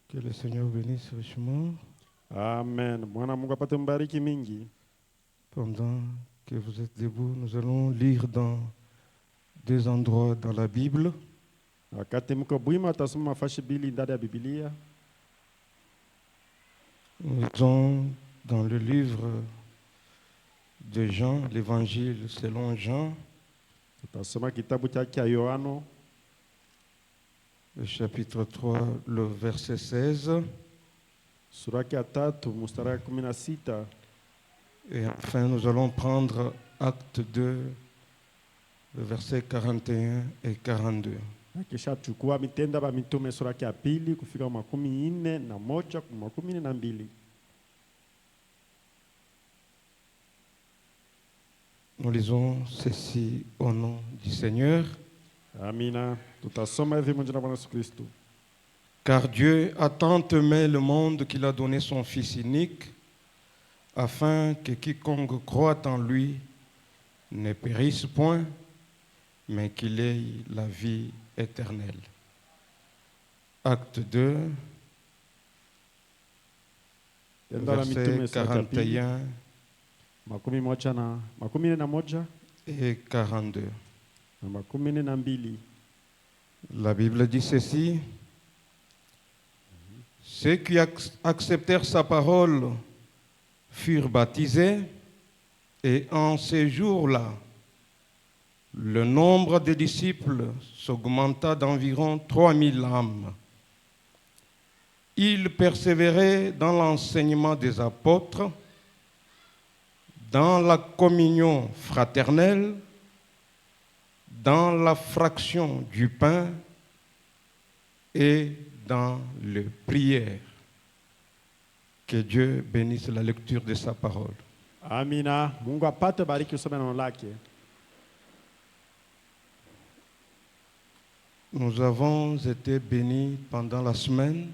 Que le Seigneur bénisse richement. Amen. Bwana Mungu apate mbariki mingi. Pendant que vous êtes debout, nous allons lire dans deux endroits dans la Bible. Wakati mko bwima tasoma mafashi bili ndani ya Biblia. Nous lisons dans le livre de Jean, l'évangile selon Jean, Tutasoma kitabu cha Yohano, le chapitre 3, le verset 16. sura ya 3 mstari wa 16. Et enfin, nous allons prendre Acte 2, le verset 41 et 42. Na kisha chukua Mitenda ya Mitume sura ya 2 kufika 41 na 42. Nous lisons ceci au nom du Seigneur. Amina. Tutasoma hivi kwa jina la Bwana Yesu Kristo. Car Dieu a tant aimé le monde qu'il a donné son Fils unique, afin que quiconque croit en lui ne périsse point, mais qu'il ait la vie éternelle. Acte 2, Tenda la Mitume versets sura ya 2 41 makumi na moja et 42. na 42. La Bible dit ceci: ceux qui acceptèrent sa parole furent baptisés, et en ces jours-là, le nombre des disciples s'augmenta d'environ 3000 âmes. Ils persévéraient dans l'enseignement des apôtres, dans la communion fraternelle, dans la fraction du pain et dans les prières. Que Dieu bénisse la lecture de sa parole. Amina. Mungu apate bariki usome neno lake. Nous avons été bénis pendant la semaine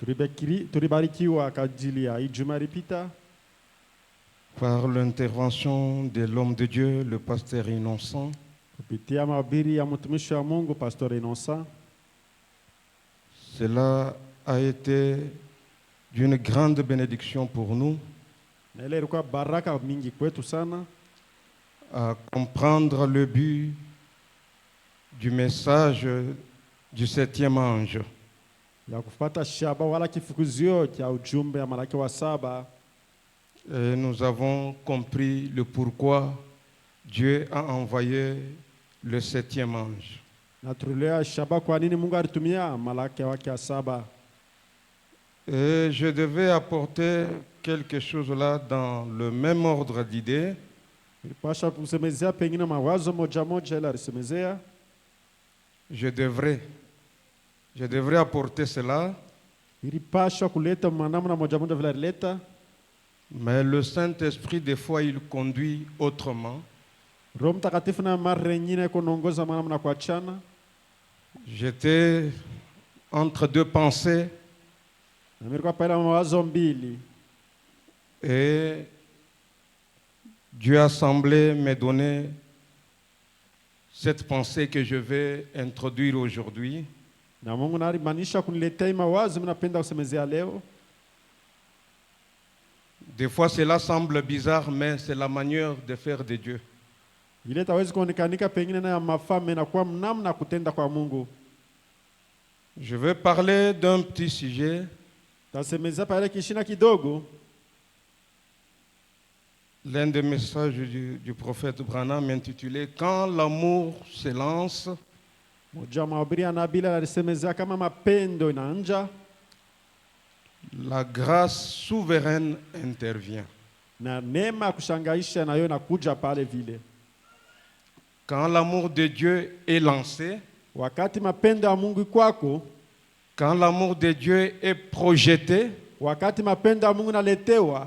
Tulibarikiwa kwa ajili ya Ijumaa iliyopita par l'intervention de l'homme de Dieu, le pasteur Innocent. kupitia mahubiri ya mtumishi wa Mungu Pastor Innocent. Cela a été d'une grande bénédiction pour nous, Na ile ilikuwa baraka mingi kwetu sana à comprendre le but du message du 7e ange. ya kufuata shaba wala kifukuzio cha ujumbe ya malaika wa 7. Et nous avons compris le pourquoi Dieu a envoyé le 7e ange. Na tulielewa shaba kwa nini Mungu alitumia malaika wake wa 7. Et je devais apporter quelque chose là dans le même ordre d'idées. Ilipasha kusemezea pengine mawazo moja moja ila alisemezea. Je devrais apporter cela, Ilipasha kuleta manamna moja moja vile alileta. mais le Saint-Esprit, des fois, il conduit autrement. Roho Mtakatifu na mara nyingine kuongoza manamna kwa chana. J'étais entre deux pensées Na mimi kwa pale mawazo mbili. et Dieu a semblé me donner cette pensée que je vais introduire aujourd'hui. Na Mungu anamaanisha kuniletea mawazo mimi napenda kusemezea leo. Des fois, cela semble bizarre, mais c'est la manière de faire de Dieu. Ile tawezi kuonekanika pengine na mafame na kwa namna kutenda kwa Mungu. Je vais parler d'un petit sujet. Tasemezea pale kishina kidogo. L'un des messages du prophète Branham intitulé « Quand l'amour se lance », Moja mahubiri ya nabii alisemezea kama mapendo inaanja la grâce souveraine intervient. na neema ya kushangaisha nayo inakuja pale vile. Quand l'amour de Dieu est lancé, Wakati mapendo ya Mungu kwako, quand l'amour de Dieu est projeté, wakati mapendo ya Mungu naletewa,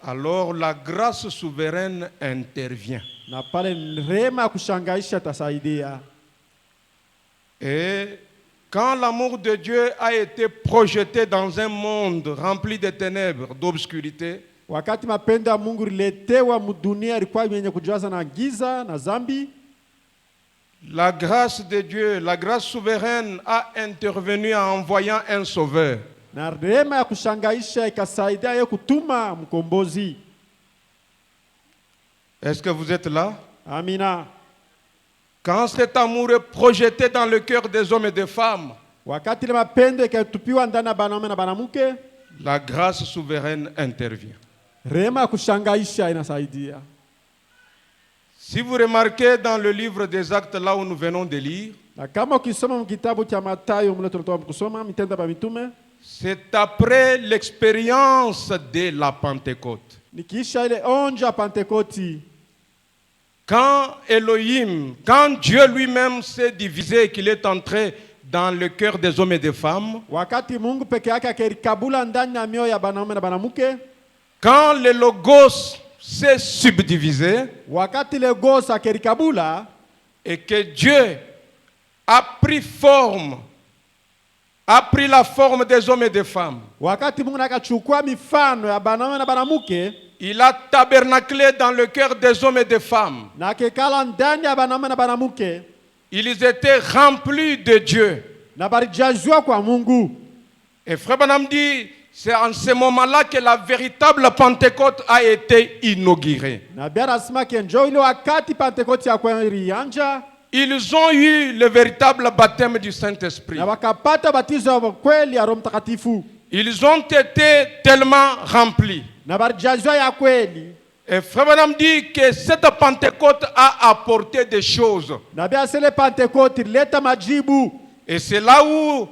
alors la grâce souveraine intervient. na pale rehema ya kushangaisha tasaidia. Et quand l'amour de Dieu a été projeté dans un monde rempli de ténèbres, d'obscurité, Wakati mapendo ya Mungu liletewa mudunia ilikuwa yenye kujaza na giza na zambi, la grâce de Dieu, la grâce souveraine a intervenu en envoyant un sauveur. na rehema ya kushangaisha ikasaidia yeye kutuma mkombozi. Est-ce que vous êtes là? Amina. Quand cet amour est projeté dans le cœur des hommes et des femmes, Wakati ile mapendo ikatupiwa ndani ya banaume na banamuke, la grâce souveraine intervient. rehema ya kushangaisha inasaidia. Si vous remarquez dans le livre des Actes, là où nous venons de lire, Na kama ukisoma mkitabu cha Mathayo mle tunatoka kusoma Mitenda ya Mitume, c'est après l'expérience de la Pentecôte. nikiisha ile onja ya Pentekoti, Quand Elohim, quand Dieu lui-même s'est divisé et qu'il est entré dans le cœur des hommes et des femmes, wakati Mungu peke yake akerikabula ndani ya mioyo ya banaume na banamuke, quand le Logos s'est subdivisé wakati ile gosa akerikabula, et que Dieu a pris forme, a pris la forme des hommes et des femmes, wakati Mungu akachukua mifano ya banaume na banamuke il a tabernaclé dans le cœur des hommes et des femmes. na akekala ndani ya banaume na banamuke, Ils étaient remplis de Dieu. na balijazwa kwa Mungu. Et Frère Branham dit, c'est en ce moment-là que la véritable Pentecôte a été inaugurée. Na biara asema kenjo ile wakati Pentekoti ya kwa ilianja, Ils ont eu le véritable baptême du Saint-Esprit. na wakapata batizo wa kweli ya Roho Mtakatifu, Ils ont été tellement remplis. na balijazwa ya kweli. Et Frère Branham dit que cette Pentecôte a apporté des choses. Na biara sele Pentekoti leta majibu. Et c'est là où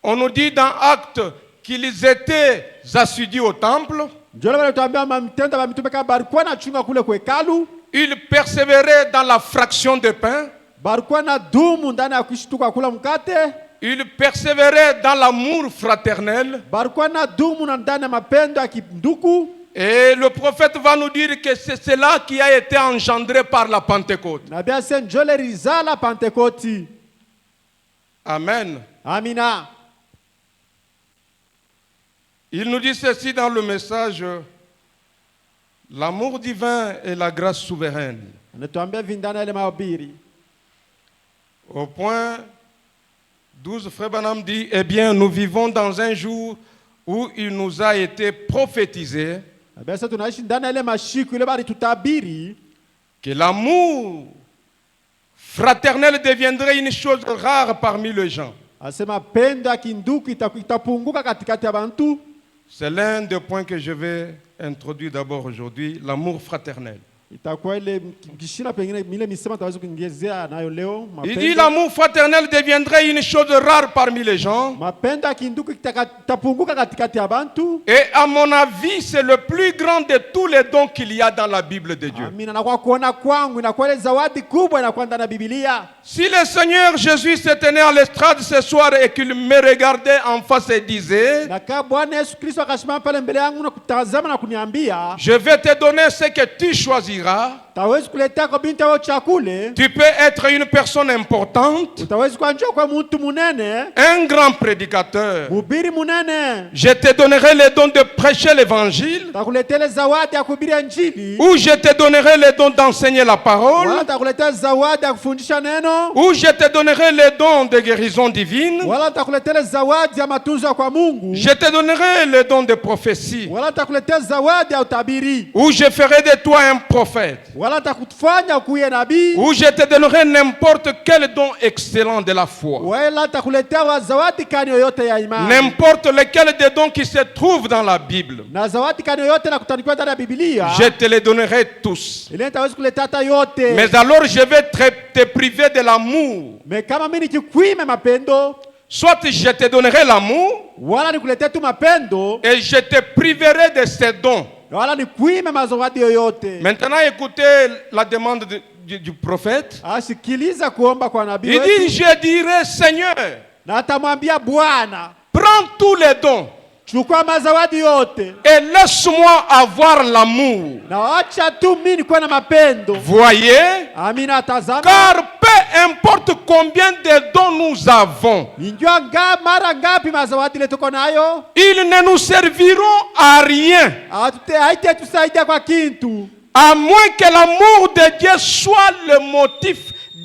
on nous dit dans Actes qu'ils étaient assidus au temple. Njole wale tuambia Mitenda ya Mitume kama barikuwa na chunga kule kwa hekalu, Ils persévéraient dans la fraction de pain. barikuwa na dumu ndani ya kushtuka kula mkate, Ils persévéraient dans l'amour fraternel. barikuwa na dumu na ndani ya mapendo ya kinduku. Et le prophète va nous dire que c'est cela qui a été engendré par la Pentecôte. Na biara se njole rizala Pentekoti. Amen. Amina. Il nous dit ceci dans le message, l'amour divin et la grâce souveraine. Anatuambia vindana ile mahubiri. Au point 12, Frère Branham dit, eh bien, nous vivons dans un jour où il nous a été prophétisé Na biara se tunaishi ndani ya ile mashiku ile bali tutabiri que l'amour fraternel deviendrait une chose rare parmi les gens. asema pendo ya kinduku itapunguka katikati ya bantu. C'est l'un des points que je vais introduire d'abord aujourd'hui, l'amour fraternel. Itakuwa ile kishina pengine mile misema taweza kuongezea nayo leo. Il dit l'amour fraternel deviendrait une chose rare parmi les gens. Mapendo ya kinduku itapunguka katikati ya bantu. Et à mon avis, c'est le plus grand de tous les dons qu'il y a dans la Bible de Dieu. Amina. Na kwa kuona kwangu inakuwa ile zawadi kubwa inakuwa ndani ya Biblia. Si le Seigneur Jésus se tenait à l'estrade ce soir et qu'il me regardait en face et disait, Na kama Bwana Yesu Kristo akasimama pale mbele yangu na kutazama na kuniambia, je vais te donner ce que tu choisiras. tawezi kuletea kwa binti yao chakule, Tu peux être une personne importante, utawezi kwa njoo kwa mtu munene, un grand prédicateur. mhubiri munene, Je te donnerai le don de prêcher l'évangile, takuletea ile zawadi ya kuhubiri Injili, ou je te donnerai le don d'enseigner la parole, wala takuletea zawadi ya kufundisha neno, ou je te donnerai le don de guérison divine, wala takuletea ile zawadi ya matunzo kwa Mungu, je te donnerai le don de prophétie, wala takuletea zawadi ya utabiri, ou je ferai de toi un prophète, wala takufanya kuye nabii, ou je te donnerai n'importe quel don excellent de la foi, wala takuletea zawadi kani yoyote ya imani, n'importe lequel des dons qui se trouvent dans la Bible. na zawadi kani yoyote na kutanikiwa ndani ya Biblia, Je te les donnerai tous. ile nitaweza kuletea hata yote. Mais alors je vais te priver de l'amour. Me kama mimi nikikwime mapendo, Soit je te donnerai l'amour wala nikuletee tu mapendo, et je te priverai de ces dons. wala nikwime mazawadi yoyote. Maintenant écoutez la demande du prophète. asikiliza kuomba kwa nabii Il dit, wetu, je dirai, Seigneur, na atamwambia Bwana, prends tous les dons chukua mazawadi yote et laisse-moi avoir l'amour. na acha tu mimi nikuwe na mapendo. Voyez, Amina, tazama, car peu importe combien de dons nous avons, injua mara ngapi mazawadi ile tuko nayo, ils ne nous serviront à rien, haitatusaidia kwa kintu, à moins que l'amour de Dieu soit le motif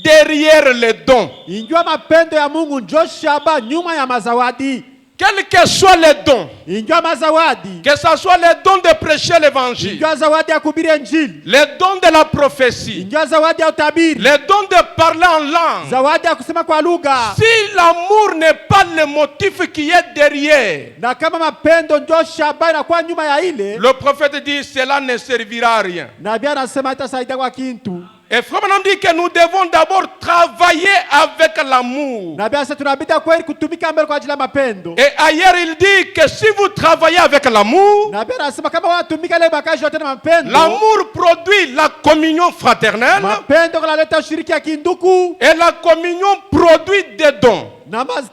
derrière les dons. injua mapendo ya Mungu njo shaba nyuma ya mazawadi. Quels que soient les dons, Injua mazawadi, que ce soit les dons de prêcher l'évangile, injua zawadi ya kuhubiri Injili, les dons de la prophétie, injua zawadi ya utabiri, les dons de parler en langue. zawadi ya kusema kwa lugha. Si l'amour n'est pas le motif qui est derrière, Na kama mapendo njo shaba inakuwa nyuma ya ile, le prophète dit cela ne servira à rien. nabii anasema itasaidia kwa kintu. Et Frère Branham dit que nous devons d'abord travailler avec l'amour. Nabii anasema tunabidi kweli kutumika mbele kwa ajili ya mapendo. Et ailleurs il dit que si vous travaillez avec l'amour, Nabii anasema kama watumika ile makazi yote na mapendo, l'amour produit la communion fraternelle mapendo kunaleta ushiriki ya kinduku, et la communion produit des dons.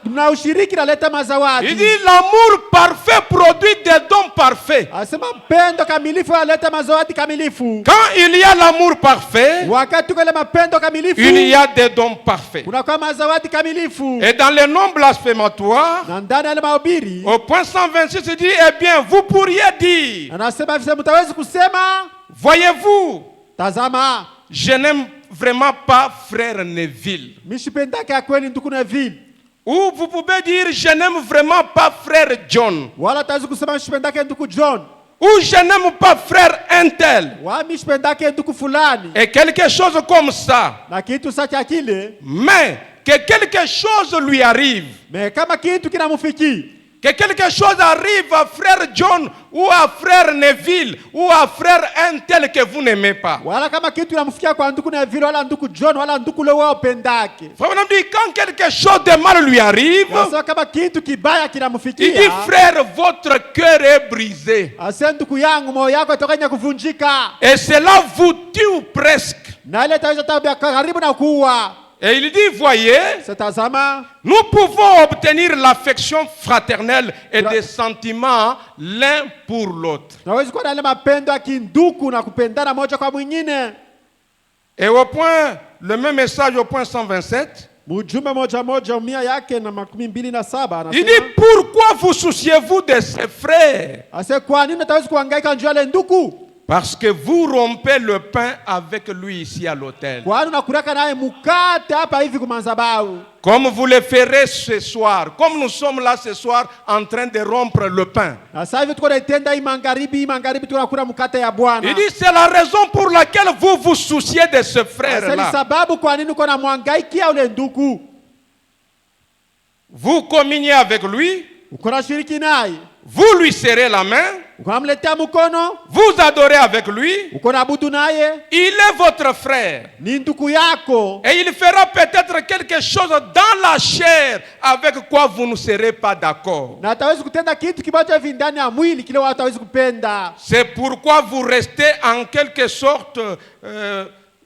na ushiriki naleta mazawadi. Il dit l'amour parfait produit des dons parfaits. Anasema pendo kamilifu naleta mazawadi kamilifu. Quand il y a l'amour parfait, Wakati tuko ile mapendo kamilifu, il y a des dons parfaits. kunakuwa mazawadi kamilifu. Et dans les noms blasphématoires, Na ndani ya ile mahubiri au point 126, il dit, eh bien, vous pourriez dire, anasema vile mtawezi kusema, voyez-vous, tazama, je n'aime vraiment pas frère Neville. mishipendake ya kweli nduku Neville. Ou vous pouvez dire, je n'aime vraiment pas frère John. Wala tawezi kusema mishipendake nduku John. Ou je n'aime pas frère Intel. Wa mishipendake nduku fulani. Et quelque chose comme ça. Na kitu sacha kile, Mais que quelque chose lui arrive. me kama kitu kinamufiki, Que quelque chose arrive à frère John ou à frère Neville ou à frère Intel que vous n'aimez pas. wala kama kitu inamufikia kwa nduku Neville wala nduku John wala nduku le wao pendake. Frère Branham dit, quand quelque chose de mal lui arrive, Sasa kama kitu kibaya il dit, kinamufikia, frère, votre cœur est brisé. ase nduku yangu moyo yako itokanya kuvunjika. Et cela vous tue presque. Na ile taweza tabia karibu na kuwa. Et il dit, voyez, Tazama, nous pouvons obtenir l'affection fraternelle et des sentiments l'un pour l'autre. nawezi kuwa na ile mapendo ya kinduku na kupendana moja kwa mwingine. Et au point, le même message au point 127, Mujumbe moja moja mia yake na 27 il dit, anasema, pourquoi vous souciez-vous de ses frères? ase kwa nini natawezi kuhangaika njoo ile nduku? Parce que vous rompez le pain avec lui ici à l'autel. Kwani unakuraka naye mukate hapa hivi kumanzabahu. Comme vous le ferez ce soir. Comme nous sommes là ce soir en train de rompre le pain. Na sasa hivi tuko naitenda hii magharibi tunakula mkate ya Bwana. Il dit, c'est la raison pour laquelle vous vous souciez de ce Sasa ni frère-là. sababu kwa nini uko na mwangaikia ule nduku? Vous communiez avec lui. Uko na shiriki naye. Vous lui serrez la main. Uko namletea mkono. Vous adorez avec lui. Uko na abudu naye. Il est votre frère. Ni nduku yako. Et il fera peut-être quelque chose dans la chair avec quoi vous ne serez pas d'accord. Na atawezi kutenda kitu kibacho hivi ndani ya mwili kile watu hawezi kupenda. C'est pourquoi vous restez en quelque sorte...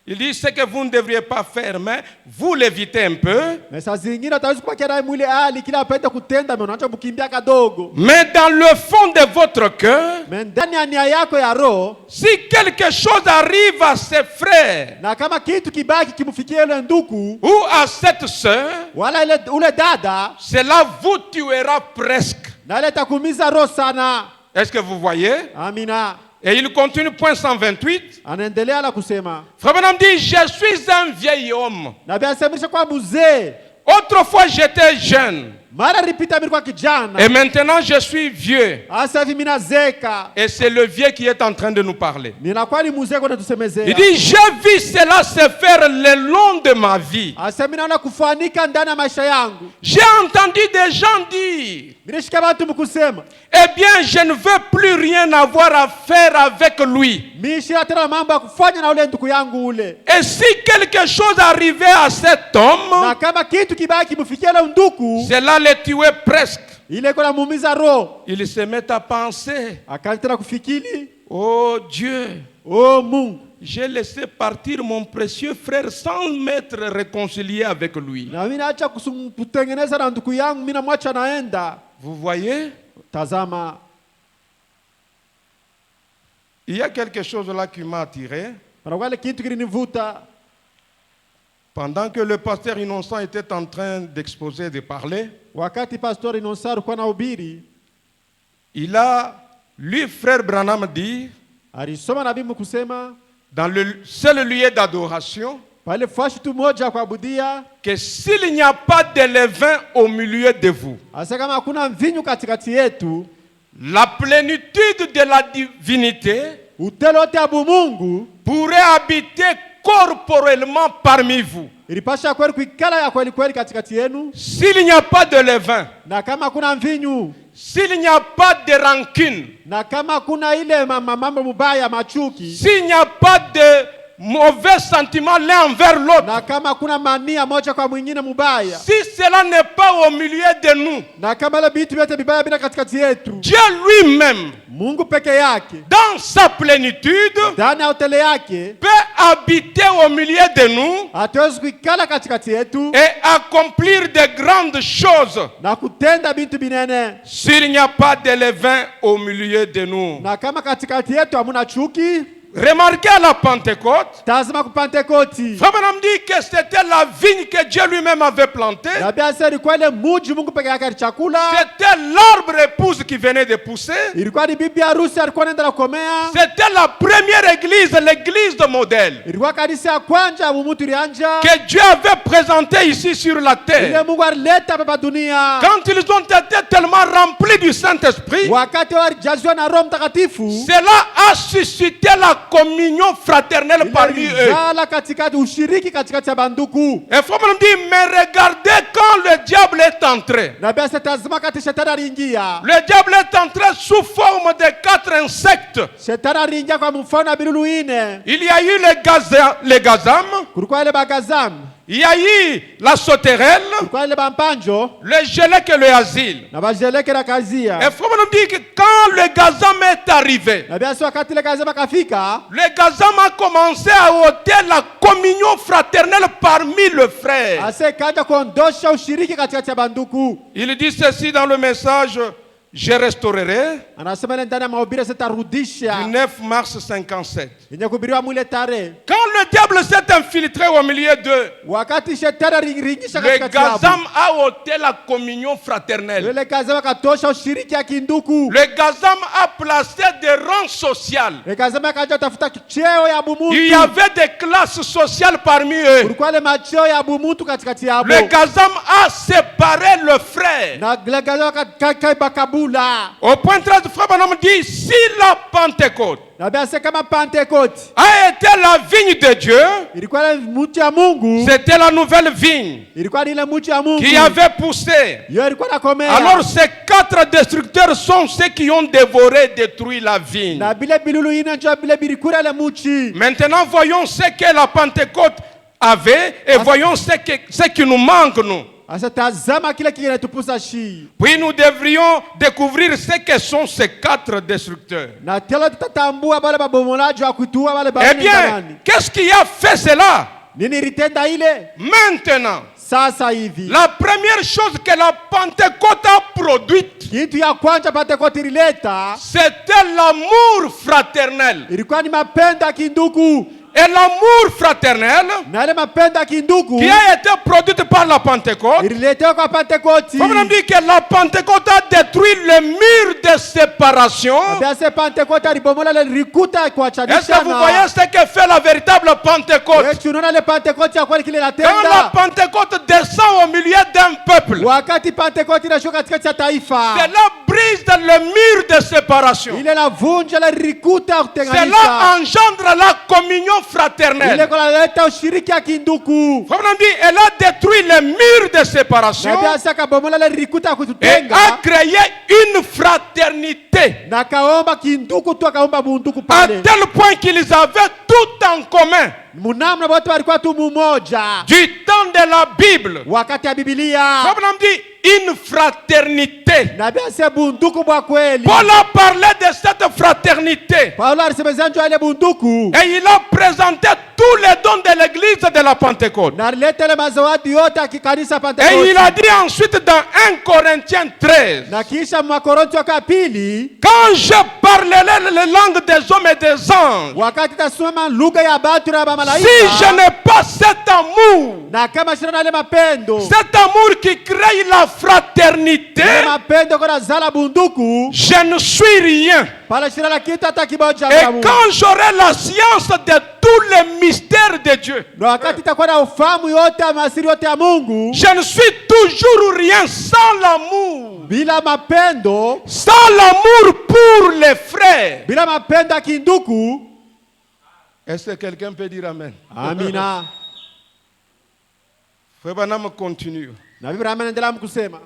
il dit ce que vous ne devriez pas faire, mais vous l'évitez un peu. Na saa zingine atawezi kupakia naye mwili hali kile apenda kutenda mais unaacha kukimbia kadogo. Mais dans le fond de votre cœur, Mais ndani ya nia yako ya roho, si quelque chose arrive à ses frères na kama kitu kibaki kimfikie ile nduku ou à cette sœur, wala ile ule dada, cela vous tuera presque. na ile takumiza roho sana. Est-ce que vous voyez? Amina. Et il continue, point 128. Anaendelea la kusema. Frère Branham dit, je suis un vieil homme. Nabii anasema kwa mzee. Autrefois j'étais jeune. Mara ripita mimi kwa kijana. Et maintenant je suis vieux. Asa hivi mimi nazeka. Et c'est le vieux qui est en train de nous parler. Ninakuwa ni mzee kwa tusemezea. Il dit, j'ai vu cela se faire le long de ma vie. Asa mimi naona kufanika ndani ya maisha yangu. J'ai entendu des gens dire, Nilisikia watu mkusema, eh bien je ne veux plus rien avoir à faire avec lui. mimi shina tena mambo ya kufanya na ule ndugu yangu ule. Et si quelque chose arrivait à cet homme, Na kama kitu kibaki kimfikie ile ndugu, cela le tuait presque. ile kwa muumiza roho. Il se met à penser, Akaanza kufikiri, oh Dieu, oh Mungu, j'ai laissé partir mon précieux frère sans m'être réconcilié avec lui. Na mimi naacha kutengeneza na ndugu yangu, mimi namwacha naenda. Vous voyez? Tazama, Il y a quelque chose là qui m'a attiré. panakuwa kitu kilinivuta. Pendant que le pasteur Innocent était en train d'exposer, de parler, Wakati pastor Innocent alikuwa anahubiri, il a, lui, frère Branham dit, alisoma na Biblia kusema dans le seul lieu d'adoration, pale fashi tu moja kuabudia, que s'il n'y a pas de levain au milieu de vous, asa kama hakuna mvinyu katikati yetu, la plénitude de la divinité utele wote ya Mungu pourrait habiter corporellement parmi vous. ilipasha kweli kuikala ya kweli kweli katikati yenu. S'il n'y a pas de levain, Na kama kuna mvinyu, s'il n'y a pas de rancune, na kama kuna ile mambo mubaya machuki, s'il n'y a pas de mauvais sentiments l'un envers l'autre, na kama kuna mania moja kwa mwingine mubaya, si cela n'est pas au milieu de nous, na kama ile vitu vyote vibaya bila katikati yetu, Dieu lui-même, Mungu peke yake dans sa plénitude, ndani ya hoteli yake peut habiter au milieu de nous hatuwezi kuikala katikati yetu et accomplir de grandes choses. na kutenda bintu binene. S'il n'y a pas de levain au milieu de nous. Na kama katikati yetu hamuna chuki, Remarquez à la Pentecôte, tazama kupantekoti, Frère Branham dit que c'était la vigne que Dieu lui-même avait plantée. na bia sasa ilikuwa ile muji Mungu peke yake alichakula, C'était l'arbre épouse qui venait de pousser. ilikuwa ni bibi harusi alikuwa anaenda komea, C'était la première église, l'église de modèle, ilikuwa kanisa ya kwanza mumutu ilianja que Dieu avait présentée ici sur la ile terre. Mungu alileta hapa dunia. Quand ils ont été tellement remplis du Saint-Esprit, Wakati walijazwa na Roho Mtakatifu, cela a suscité la communion fraternelle parmi eux. Zala katikati ushiriki katikati ya banduku. Et Frère Branham dit, mais regardez quand le diable est entré. Na bia tazama kati shetani aliingia. Le diable est entré sous forme de 4 insectes. Shetani aliingia kwa mfano wa bilulu ine. Il y a eu les gazam, Kulikuwa ile bagazam, il y a eu la sauterelle, kulikuwa ile bampanjo le gelec et le asile. na bajeleke na kazia. Et Frère Branham dit que quand le gazam est arrivé, Na bia wakati ile gazama kafika, le gazam a commencé à ôter la communion fraternelle parmi les frères. ase kaja kuondosha ushiriki katikati ya banduku. Il dit ceci dans le message, je restaurerai, Anasema ile ndani ya mahubiri du sitarudisha 9 mars 57. yenye kuhubiriwa mwile tarehe. Quand le diable s'est infiltré au milieu d'eux, Wakati shetani aliingisha le katikati yao, gazam a ôté la communion fraternelle. ile gazama katosha ushiriki ya kinduku. Le gazam a placé des rangs sociaux. Ile gazama kaja tafuta cheo ya bumuntu. Il y avait des classes sociales parmi eux. Kulikuwa ile macheo ya bumuntu katikati yao. Le gazam a séparé le frère. Na ile gazama kakai bakabula. Au point 13, Frère Branham dit, si la Pentecôte Na bia kama Pentecote a été la vigne de Dieu, ilikuwa ile mti ya Mungu, c'était la nouvelle vigne ilikuwa ile mti ya Mungu qui avait poussé. yo ilikuwa nakomea. Alors ces 4 destructeurs sont ceux qui ont dévoré, détruit la vigne. Na bile bilulu ina njo bile bilikura ile mti. Maintenant, voyons ce que la Pentecôte avait et voyons ce qui nous manque, nous. Asa tazama kile kinatupusa shi. Puis nous devrions découvrir ce que sont ces 4 destructeurs. Na telo tutatambua bale babomolaji wa kutua bale Eh baboni bien, barani. qu'est-ce qui a fait cela? Nini ritenda ile? Maintenant, Sasa hivi. la première chose que la Pentecôte a produite, Kitu ya kwanza Pentecote ilileta c'était l'amour fraternel. ilikuwa ni mapendo ya kindugu. Et l'amour fraternel Na ile mapendo ya kindugu qui a été produite par la Pentecôte, ililetewa kwa Pentecote. comme on dit que la Pentecôte a détruit le mur de séparation. Bia se Pentecote alibomola ile rikuta kuachanisha. Est-ce que vous voyez ce que fait la véritable Pentecôte? Wewe unaona ile Pentecote ya kweli kile Quand la inatenda. Pentecôte descend au milieu d'un peuple, Wakati Pentecote inashuka katikati ya taifa, cela brise dans le mur de séparation. ile lavunja ile rikuta Cela kutenganisha. engendre la communion Ile fraternelle. kunaleta ushiriki ya kinduku. Comme on dit, elle a détruit le mur de Na séparation bia saka bomola ile rikuta et a kututenga. créé une fraternité Na kaomba kinduku tu akaomba bunduku à pale. tel point qu'ils avaient tout en commun. Munamna wote walikuwa tu mumoja. Du temps de la Bible, Wakati ya Biblia comme on dit, une fraternité. nabii ase bunduku bwa kweli. Paul a parlé de cette fraternité. Paulo alisemezea njoo ile bunduku. Et il a présenté tous les dons de l'église de la Pentecôte. Na alileta ile mazawadi yote ya kikanisa Et Pentekoste. il a dit ensuite dans 1 Corinthiens 13, Na kisha Wakorintho wa pili, quand je parlerai les langues des hommes et des anges, wakati tasoma lugha ya batu na ba malaika, si je n'ai pas cet amour, na kama shirana ile mapendo, cet amour qui crée la fraternité, ile mapendo kwa zala bunduku, je ne suis rien. pala shirana kitu hata kimoja. Et quand j'aurai la science de tous les mystères de Dieu, na wakati takuwa na ufahamu yote ya masiri yote ya Mungu, je ne suis toujours rien sans l'amour. bila mapendo, Sans l'amour pour les frères. bila mapendo ya kinduku. Est-ce que quelqu'un peut dire Amen? Amina. Frère Branham continue. Na Biblia anaendelea kusema,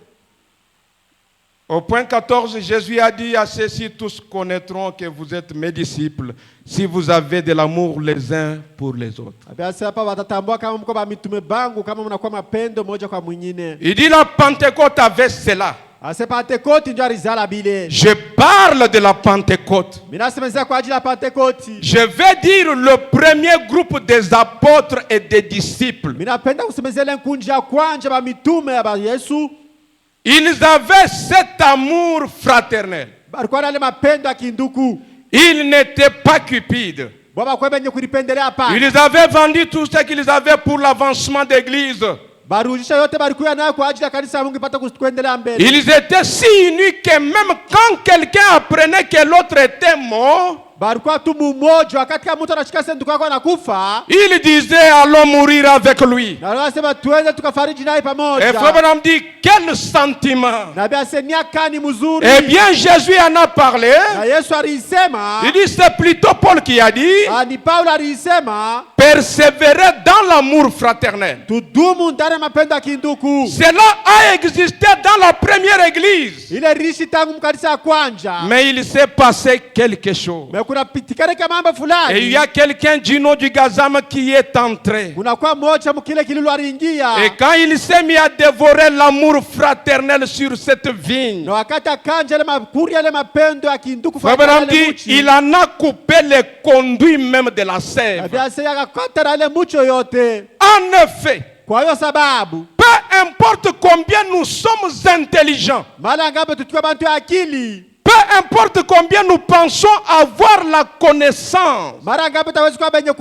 Au point 14, Jésus a dit à ceux-ci, tous connaîtront que vous êtes mes disciples si vous avez de l'amour les uns pour les autres. abia hapa watatambua kama mko ba mitume bangu kama mnakuwa mapendo moja kwa mwingine. Il dit la Pentecôte avait cela. Ase Pentekote ndio alizala bile. Je parle de la Pentecôte. Mina semezea kwa ajili ya Pentekote. Je vais dire le premier groupe des apôtres et des disciples. Mina penda kusemezea ile kunja ya kwanza ba mitume ya ba Yesu. Ils avaient cet amour fraternel. Balikuwa na ile mapendo ya kinduku. Ils n'étaient pas cupides. Baba kwa benye kulipendelea hapa. Ils avaient vendu tout ce qu'ils avaient pour l'avancement d'église. Barujisha yote balikuwa nayo kwa ajili ya kanisa la Mungu ipate kuendelea mbele. Ils étaient si unis que même quand quelqu'un apprenait que l'autre était mort, Balikuwa tu mmoja wakati kama mtu anashika sanduku yako anakufa. il disait allons mourir avec lui. Na anasema tuende tukafariji naye pamoja. Et Frère Branham dit quel sentiment. Na bia senia kani mzuri. Eh bien Jésus en a parlé. Na Yesu alisema. Il dit c'est plutôt Paul qui a dit Ni Paulo alisema. Persévérer dans l'amour fraternel. Tudumu ndani ya mapendo ya kinduku. Cela a existé dans la première église. Ile rishi tangu mkanisa ya kwanza. Mais il s'est passé quelque chose. Kuna pitikana kama mambo fulani. Et il y a quelqu'un du nom du Gazam qui est entré. Kuna kwa moja mkile kililo aliingia. Et quand il s'est mis à dévorer l'amour fraternel sur cette vigne, Na wakati akanja ile makuri ile mapendo ya kinduku Abraham dit, il en a coupé les conduits même de la sève. Abiasa akakata na ile mucho yote. En effet, Kwa hiyo sababu, peu importe combien nous sommes intelligents, mara ngapi tukiwa bantu ya akili, peu importe combien nous pensons avoir la connaissance, mara ngapi tawezi kwa benye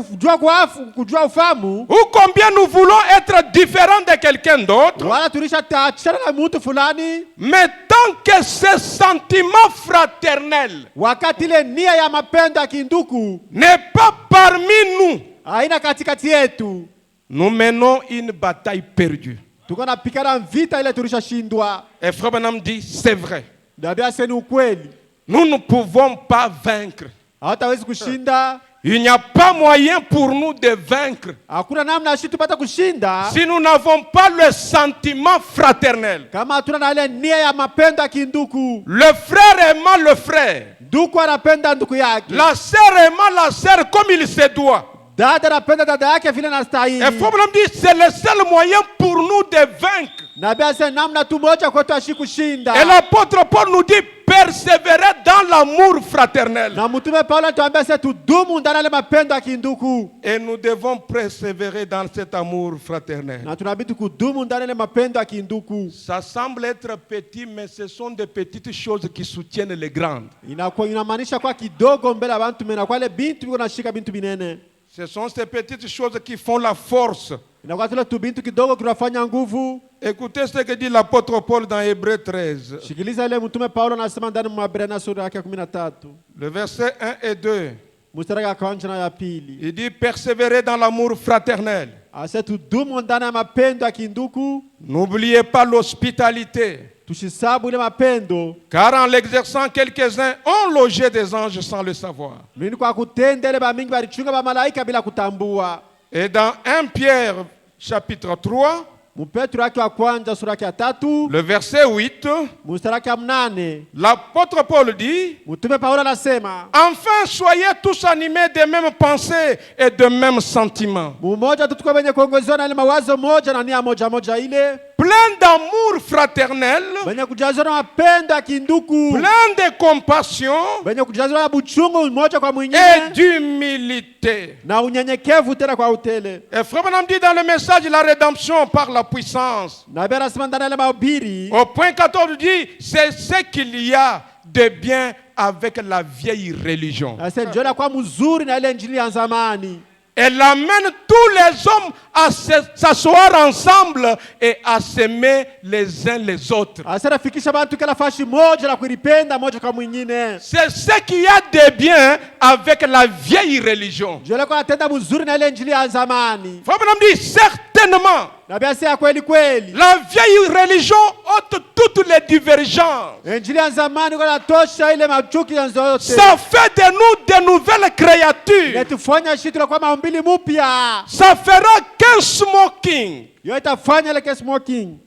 kujua ufahamu, ou combien nous voulons être différents de quelqu'un d'autre, wala tulisha taachana na mtu fulani, mais tant que ce sentiment fraternel wakati ile nia ya mapendo ya kinduku n'est pas parmi nous, haina katikati yetu, nous menons une bataille perdue. tuko napigana vita ile tulishashindwa. Et Frère Branham dit, c'est vrai. Nabia seni ukweli. Nous ne pouvons pas vaincre. Hatawezi kushinda. Il n'y a pas moyen pour nous de vaincre Hakuna namna sisi tupata kushinda si nous n'avons pas le sentiment fraternel. kama hatuna na ile nia ya mapendo ya kinduku. Le frère aimant le frère, Ndugu anapenda ndugu yake. la sœur aimant la sœur comme il se doit. Dada anapenda dada yake vile anastahili. Et Frère Branham dit, c'est le seul moyen pour nous de vaincre. Nabia sasa namna tu moja kwetu ashikushinda. Et l'apôtre Paul nous dit, persévérer dans l'amour fraternel. Na mtume Paulo anatuambia sasa tudumu ndani ya mapendo ya kinduku. Et nous devons persévérer dans cet amour fraternel. Na tunabidi kudumu ndani ya mapendo ya kinduku. Ça semble être petit, mais ce sont des petites choses qui soutiennent les grandes. Inamaanisha kwa kidogo mbele ya bantu mena kwa ile bintu biko nashika bintu binene. Ce sont ces petites choses qui font la force. Inakuwa tule tu bintu kidogo kinafanya nguvu. Écoutez ce que dit l'apôtre Paul dans Hébreux 13. Shikiliza ile mtume Paulo anasema ndani mwa Waebrania sura yake 13. Le verset 1 et 2. Mstari ya kwanza na ya pili. Il dit persévérer dans l'amour fraternel. Asa tudumu ndani ya mapendo ya kinduku. N'oubliez pas l'hospitalité. Tushisabu ile mapendo. Car en l'exerçant, quelques-uns ont logé des anges sans le savoir. Nini kwa kutenda ile bamingi balichunga ba malaika bila kutambua. Et dans 1 Pierre chapitre 3, Mpetro yake wa kwanza sura yake ya 3, le verset 8, mstari wake ya 8, l'apôtre Paul dit, mtume Paulo anasema, enfin soyez tous animés des mêmes pensées et de mêmes sentiments. mmoja tu tukao wenye kuongozana na ile mawazo moja na nia moja moja ile. plein d'amour fraternel, benye kujazwa na mapendo ya kinduku, plein de compassion benye kujazwa na buchungu mmoja kwa et mwingine d'humilité. na unyenyekevu tena kwa utele. Et Frère Branham dit dans le message la rédemption par la puissance, Na Biblia inasema ndani ya ile mahubiri au point 14 dit, c'est ce qu'il y a de bien avec la vieille religion. ase njoo kwa mzuri na ile injili ya zamani. Elle amène tous les hommes à s'asseoir ensemble et à s'aimer les uns les autres. Ase nafikisha bantu kila fashi moja na kulipenda moja kwa mwingine. C'est ce qu'il y a de bien avec la vieille religion. Njoo kwa atenda mzuri na ile injili ya zamani. Frère Branham dit certainement, Na Biblia inasema kweli kweli. la vieille religion ôte toutes les divergences. Injili ya zamani kwa natosha ile machuki ya zote. Ça fait de nous de nouvelles créatures. Netufanya shitu la kwa maumbili mupya. Ça fera qu'un smoking Yo itafanya ile ke smoking.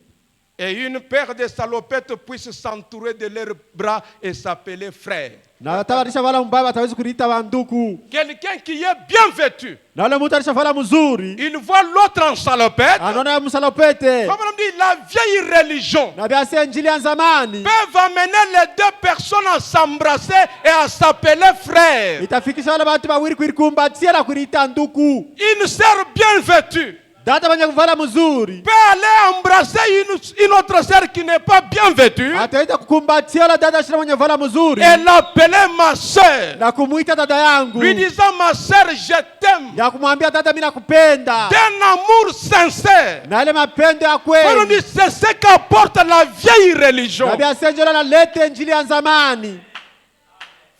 et une paire de salopettes puissent s'entourer de leurs bras et s'appeler frère. Na tawarisha wala mbaba atawezi kuita banduku. Quelqu'un qui est bien vêtu, Na wale mtu alishavala mzuri. il voit l'autre en salopette. Anaona msalopete. Comme on dit, la vieille religion Na Biblia inasema injili ya zamani peuvent amener les deux personnes à s'embrasser et à s'appeler frère. itafikisha wale watu wawili kuikumbatia na kuita nduku. Une sœur bien vêtue Dada mwenye kuvala mzuri peut aller embrasser une autre sœur qui n'est pas bien vêtue ataenda kukumbatia wala dada shina mwenye kuvala mzuri et l'appeler ma sœur, na kumuita dada yangu, lui disant ma sœur je t'aime, ya kumwambia dada mimi nakupenda d'un amour sincère. na ile mapendo ya On kweli. dit c'est ce qu'apporte la vieille religion. Na Biblia inasema na lete injili ya zamani.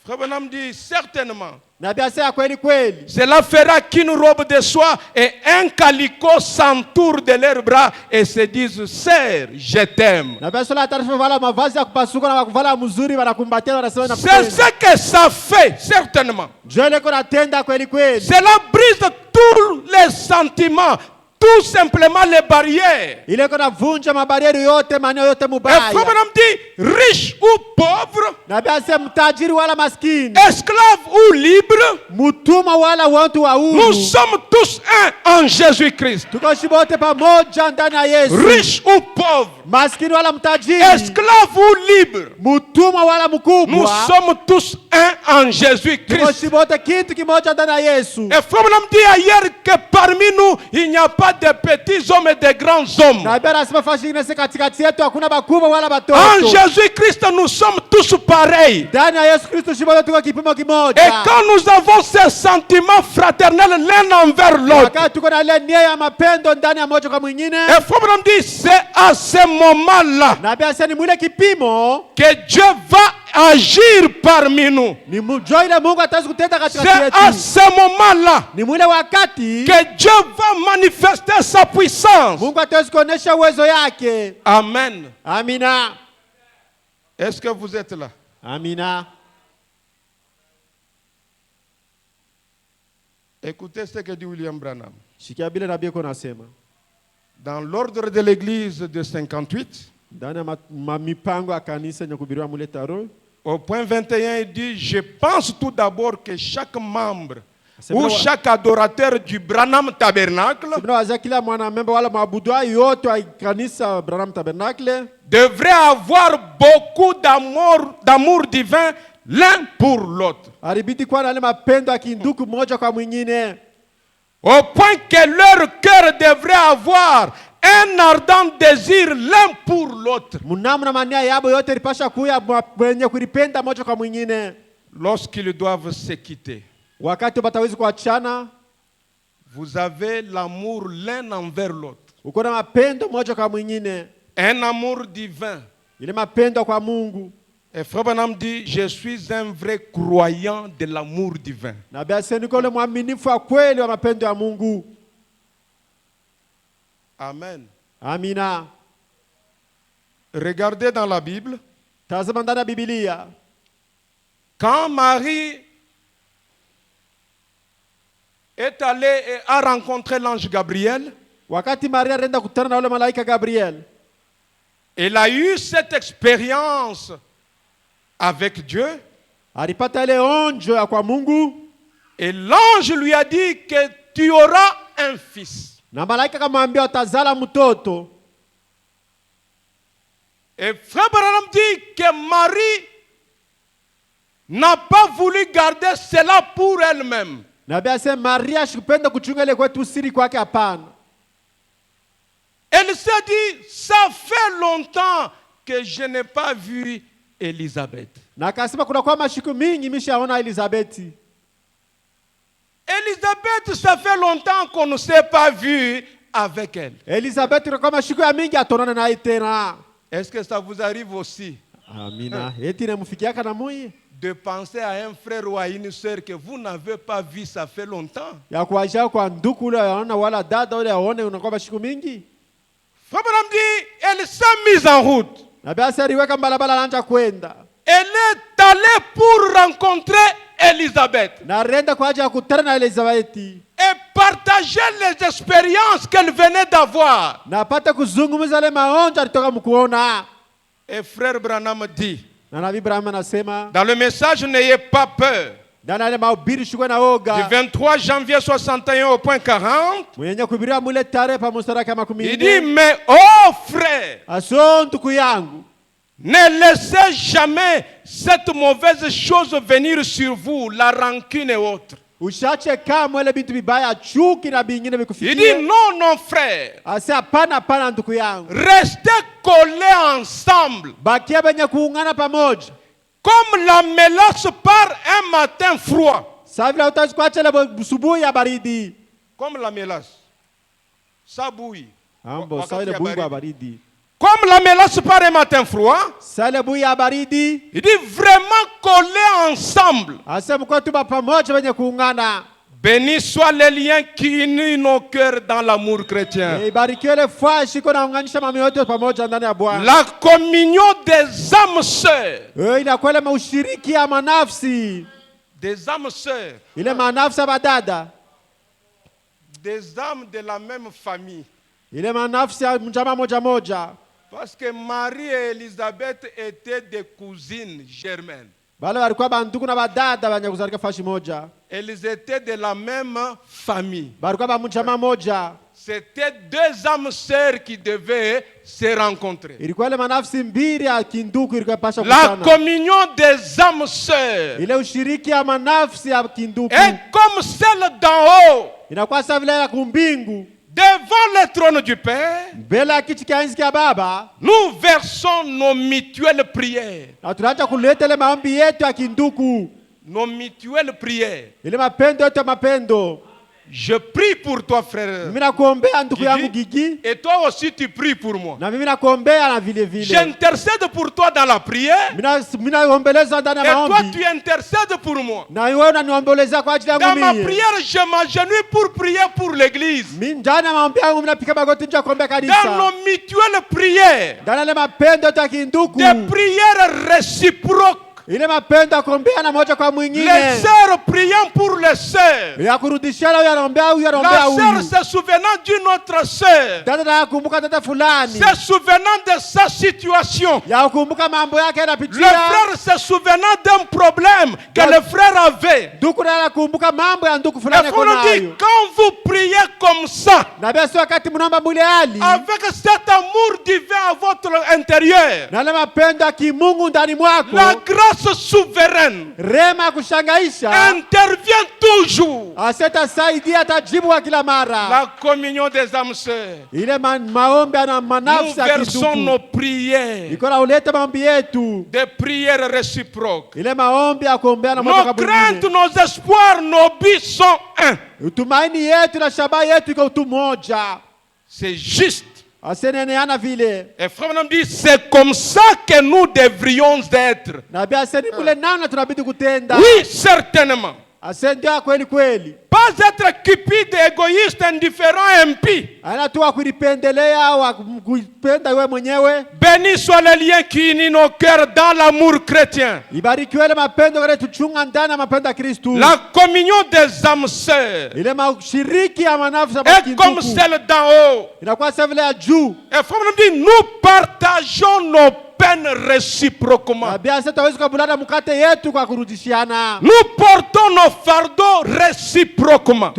Frère Branham dit certainement. Na Biblia inasema kweli kweli. Cela fera qu'une robe de soie et un calicot s'entourent de leurs bras et se disent sœur, je t'aime. Na Biblia inasema taarifa vala mavazi ya kupasuka na kuvala mzuri wanakumbatia wanasema C'est nakupenda. ce que ça fait, certainement. Jole kuna tenda kweli kweli. Cela brise tous les sentiments, tout simplement les barrières. Ile kuna vunja mabarieri yote maneno yote Et mubaya. Frère Branham dit, riche ou pauvre, Na Biblia inasema mtajiri wala maskini, esclave ou libre, mtumwa wala watu wa nous huru. sommes tous un en Jésus-Christ. Tuko shibote pamoja ndani ya Yesu. Riche ou pauvre, Maskini wala mtajiri, esclave ou libre, mtumwa wala nous mkubwa. sommes tous un en Tuko Jésus-Christ. shibote kitu kimoja ndani ya Yesu. Et Frère Branham dit ailleurs que parmi nous, il n'y a pas de petits hommes et de grands hommes. Na Biblia inasema fashi inasema katikati yetu hakuna bakubwa wala En batoto. Jésus-Christ, nous sommes tous pareils. Ndani ya Yesu Kristo shibote tuko kipimo Et kimoja. quand nous avons ces sentiments fraternels l'un envers l'autre, Wakati tuko na ile nia ya mapendo ndani ya moja kwa mwingine. et Frère Branham dit c'est à ce moment-là Na Biblia inasema ni mwile kipimo que Dieu va agir parmi nous. ni mjoi ile Mungu ataweza kutenda C'est katikati à yetu. ce moment-là Ni mwile wakati que Dieu va manifester sa puissance. Mungu ataweza kuonesha uwezo yake. Amen. Amina. Est-ce que vous êtes là? Amina. Écoutez ce que dit William Branham. Shikia bile nabii yuko nasema. Dans l'ordre de l'église de 58, Ndani ya mipango ya kanisa yenye kuhubiriwa mule Taro, au point 21, il dit, je pense tout d'abord que chaque membre C'est ou vrai. chaque adorateur du Branham Tabernacle sibina wazia kila mwanamemba wala maabudu yote wa kanisa Branham Tabernacle devrait avoir beaucoup d'amour divin l'un pour l'autre. alibidi kuwa na ile mapendo ya kinduku mmoja kwa mwingine, Au point que leur cœur devrait avoir un ardent désir l'un pour l'autre. mnamna mania yabo yote ilipasha kuya mwenye kulipenda moja kwa mwingine. Lorsqu'ils doivent se quitter, Wakati batawezi kuachana, vous avez l'amour l'un envers l'autre. uko na mapendo moja kwa mwingine, Un amour divin. ile mapendo kwa Mungu. Et Frère Branham dit, je suis un vrai croyant de l'amour divin. Na basi niko ile mwaminifu wa kweli wa mapendo ya Mungu. Amen. Amina. Regardez dans la Bible, Tazama ndani ya Biblia, quand Marie est allée et a rencontré l'ange Gabriel, wakati Maria alienda kukutana na ule malaika Gabriel, elle a eu cette expérience avec Dieu. alipata ile onjo ya kwa Mungu, Et l'ange lui a dit que tu auras un fils. na malaika akamwambia utazala mtoto. Et Frère Branham dit que Marie n'a pas voulu garder cela pour elle-même. Nabii asema Maria shikupenda kuchunga ile kwetu siri kwake, hapana. Elle s'est dit, ça fait longtemps que je n'ai pas vu Élisabeth. Na akasema kuna kwa mashiku mingi mishaona Elizabeti. Élisabeth, ça fait longtemps qu'on ne s'est pas vu avec elle. Elizabeth kuna kwa mashiku ya mingi atonana naye tena. Est-ce que ça vous arrive aussi? Amina. Eti namufikiaka na moyo de penser à un frère ou à une sœur que vous n'avez pas vu, ça fait longtemps. Ya kuwajia kwa ndugu ule aona wala dada ule aone unakuwa mashiku mingi. Frère Branham dit, elle s'est mise en route. Nabii aliweka mbalabala anaanza kwenda. Elle est allée pour rencontrer Élisabeth. Na renda kwa ajili ya kukutana na Elizabeti. Et partager les expériences qu'elle venait d'avoir. Na apate kuzungumza ile maonjo alitoka mkuona. Et frère Branham dit, na Nabii Branham anasema, dans le message, n'ayez pas peur. Ndani ya mahubiri shukwe na oga. Du 23 janvier 61 au point 40. Mwenye kubiria mule tarehe pa mstari kama 10. Il dit, mais oh frère, aso ndugu yangu, ne laissez jamais cette mauvaise chose venir sur vous, la rancune et autres. Ushache kama ile bintu bibaya, chuki na bingine bikufikie. Il dit non, non frère. Ase hapana hapana ndugu yangu. Restez collés ensemble. Bakia benye kuungana pamoja. Comme la mélasse par un matin froid. Savila utachukua ile busubuhi ya baridi. Comme la mélasse. Ça bouille. Ambo savile buyi ya baridi. Comme la mélasse par un matin froid. Sale buyi ya baridi. Il dit vraiment collés ensemble. Ase mko tu pamoja benye kuungana. Béni soit les liens qui unissent nos cœurs dans l'amour chrétien. La communion des âmes sœurs. Des âmes sœurs. Des âmes de la même famille. Parce que Marie et Élisabeth étaient des cousines germaines. Elles étaient de la même famille. C'était deux âmes sœurs qui devaient se rencontrer. La communion des âmes sœurs est comme celle d'en haut. Devant le trône du Père, nous versons nos mutuelles prières. Nos mutuelles prières. Je prie pour toi, frère Gigi, et toi aussi tu pries pour moi. J'intercède pour toi dans la prière, et toi tu intercèdes pour moi. Dans ma prière, je m'agenouille pour prier pour l'église. Dans nos mutuelles prières, des prières réciproques. Les sœurs priant pour les sœurs. La sœur se souvenant d'une autre sœur, se souvenant de sa situation. Le frère se souvenant d'un problème que le frère avait. Et vous nous dites, quand vous priez comme ça, avec cet amour divin à votre intérieur, la grâce souveraine intervient toujours. La communion des âmes sœurs. Nous versons nos prières, des prières réciproques. Nos craintes, nos espoirs, nos buts sont un. C'est juste. Et frère Branham dit, c'est comme ça que nous devrions être. Oui, certainement. Pas être cupide, égoïste, indifférent, impie. Béni soit le lien qui unit nos cœurs dans l'amour chrétien. La communion des âmes sœurs est comme celle d'en haut. Et frère Branham dit, nous partageons nos peine réciproquement. Nous portons nos fardeaux réciproquement. Et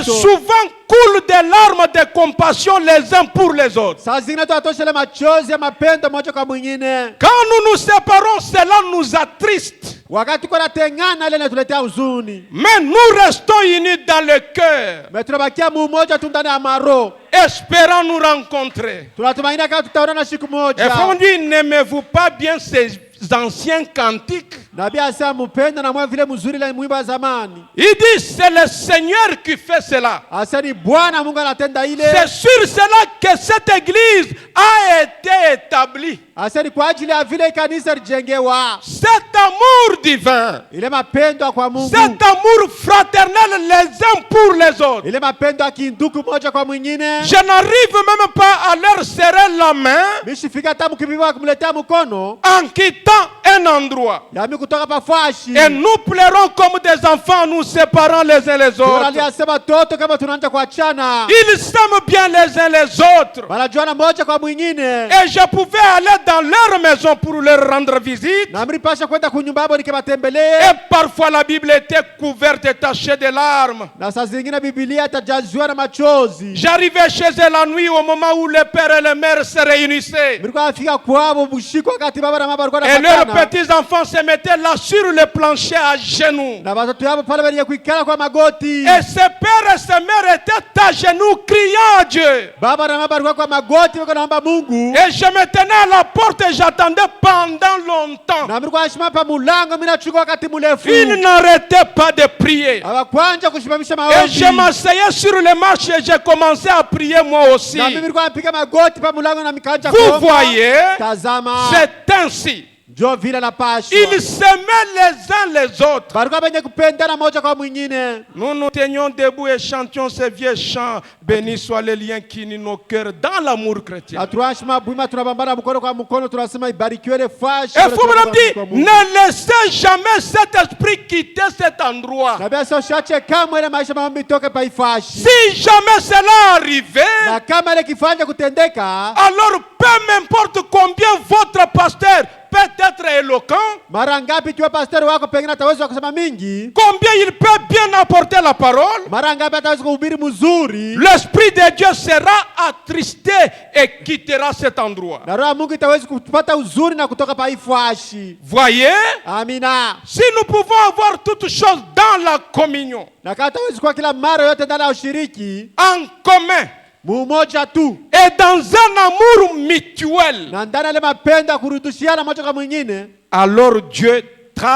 souvent coule des larmes de compassion les uns pour les autres. Saa zingine tunatoshele machozi ya mapendo moja kwa mwingine. Quand nous nous séparons, cela nous attriste. Wakati kwa natengana ile inatuletea huzuni. Mais nous restons unis dans le cœur, Mais tunabakia mumoja tu ndani ya maro. espérant nous rencontrer. Tunatumaini kama tutaonana siku Et moja. on dit, n'aimez-vous pas bien ces anciens cantiques? Nabii asema mpenda na mwa vile mzuri ile mwimbo wa zamani. Il dit, c'est le Seigneur qui fait cela. Asa ni Bwana Mungu anatenda ile. C'est sur cela que cette église a été établie. Asa ni kwa ajili ya vile kanisa lijengewa. Cet amour divin, Ile mapendo kwa Mungu. cet amour fraternel les uns pour les autres. Ile mapendo ya kindugu moja kwa mwingine. Je n'arrive même pas à leur serrer la main Mishifika hata mkibiwa kumletea mkono. en quittant un endroit. Yami kutoka pafashi. Et nous pleurons comme des enfants, nous séparant les uns les autres. Tunalia sema toto kama tunaanza kuachana. Ils s'aiment bien les uns les autres. Wanajuana moja kwa mwingine. Et je pouvais aller dans leur maison pour leur rendre visite. Na mlipasha kwenda kunyumba yao Et nikiwatembelee. parfois la Bible était couverte et tachée de larmes. Na saa zingine Biblia itajaziwa na machozi. J'arrivais chez eux la nuit au moment où le père et la mère se réunissaient. Mlikuwa afika kwao bushiko wakati baba na mama walikuwa Et leurs wanapatana. petits enfants se mettaient là sur le plancher à genoux. Na watoto yao pale wenye kuikala kwa magoti. Et ces pères et ces mères étaient à genoux criant à Dieu. Baba na mama walikuwa kwa magoti wako naomba Mungu. Et je me tenais à la porte et j'attendais pendant longtemps. Na mlikuwa ashima pa mulango mimi nachukua wakati mrefu. Ils n'arrêtaient pas de prier. Hawakwanja kusimamisha Et maombi. je m'asseyais sur les marches et j'ai commencé à prier moi aussi. Na mimi nilikuwa napiga magoti pa mulango na mikaanja Vous kuomba. voyez, Tazama. c'est ainsi. Ndio vile napashwa. Ils s'aimaient les uns les autres. Walikuwa wenye kupendana moja kwa mwingine. Nous nous tenions debout et chantions ces vieux chants. Béni soit le lien qui unit nos cœurs dans l'amour chrétien. Na tuashima bwima tunabambana mkono kwa mkono tunasema ibarikiwe ile fashi. Et faut me dire, ne laissez jamais cet esprit quitter cet endroit. Na basi usiache kama ile maisha maombi toke pa ifashi. Si jamais cela arrivait, Na kama ile kifanya kutendeka, alors peu m'importe combien votre pasteur peut être éloquent, mara ngapi tu pastor wako pengine ataweza kusema mingi, combien il peut bien apporter la parole, mara ngapi ataweza kuhubiri mzuri, l'Esprit de Dieu sera attristé et quittera cet endroit. na roho ya Mungu itaweza kupata uzuri na kutoka pa ifashi. Voyez, Amina. si nous pouvons avoir toutes choses dans la communion, Na kama ataweza kwa kila mara yote ndani ya ushiriki, en commun, mmoja tu, et dans un amour mutuel, na ndani ya ile mapendo ya kurudishiana moja kwa mwingine, alors Dieu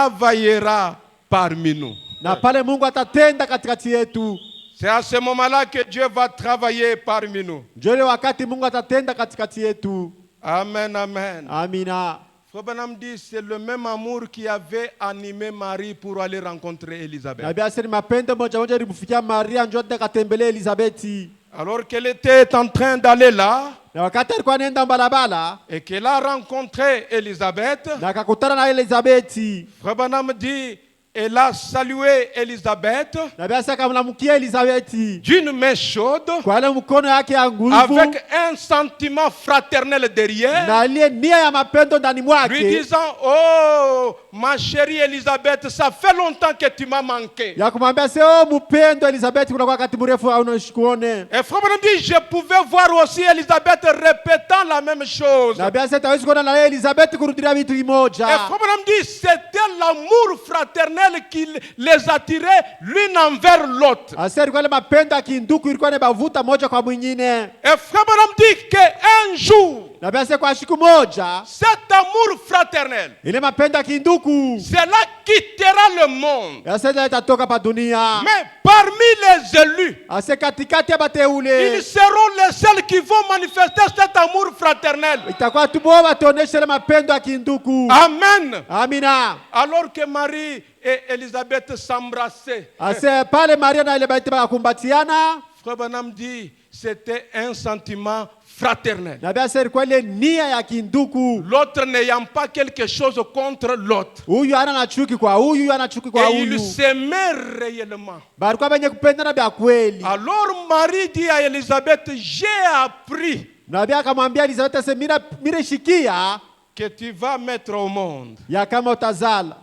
travaillera parmi nous. na pale Mungu atatenda katikati yetu. C'est à ce moment-là que Dieu va travailler parmi nous. Ndio ile wakati Mungu atatenda katikati yetu. Amen, amen. Amina. Frère Branham dit, c'est le même amour qui avait animé Marie pour aller rencontrer Élisabeth. Na bia sema mapendo moja moja ilifikia Maria njoo akatembelee Elizabeti. Alors qu'elle était en train d'aller là, Na wakati alikuwa anaenda barabara et qu'elle a rencontré Élisabeth, na akakutana na Elizabeti. Frère Branham dit, elle a salué Élisabeth Na bia saka mnamkia Elizabeti d'une main chaude, kwa ile mkono yake ya nguvu avec un sentiment fraternel derrière, na ile nia ya mapendo ndani lui mwake, disant, oh, ma chérie Élisabeth, ça fait longtemps que tu m'as manqué. ya kumwambia sio mpendo Elizabeti, kuna wakati mrefu haunashikuone. Et Frère Branham dit, je pouvais voir aussi Élisabeth répétant la même chose. Na bia sasa hawezi kuona na Elizabeti kurudia vitu Et vimoja. Frère Branham dit, c'était l'amour fraternel qui les attirait l'une envers l'autre. Asa ilikuwa ile mapendo ya kinduku ilikuwa inabavuta moja kwa mwingine. Et Frère Branham dit qu'un jour, Na bia sasa kwa siku moja cet amour fraternel, ile mapendo ya kinduku cela quittera le monde. sasa ile itatoka pa dunia. Mais parmi les élus, Asa katikati ya ils bateule seront les seuls qui vont manifester cet amour fraternel. itakuwa tu bora tuoneshe ile mapendo ya kinduku. Amen. Amina. Alors que Marie et Élisabeth s'embrassaient, Asa pale Maria na Elizabeti bakakumbatiana. Frère Branham dit, c'était un sentiment fraternel. Na bia sasa ilikuwa ile nia ya kinduku. L'autre n'ayant pas quelque chose contre l'autre. Huyu ana na chuki kwa huyu, huyu ana chuki kwa Et ils huyu. s'aimaient réellement. Balikuwa benye kupendana bya kweli. Alors Marie dit à Élisabeth, j'ai appris Na bia akamwambia Elizabeti sasa mire shikia que tu vas mettre au monde. ya kama utazala.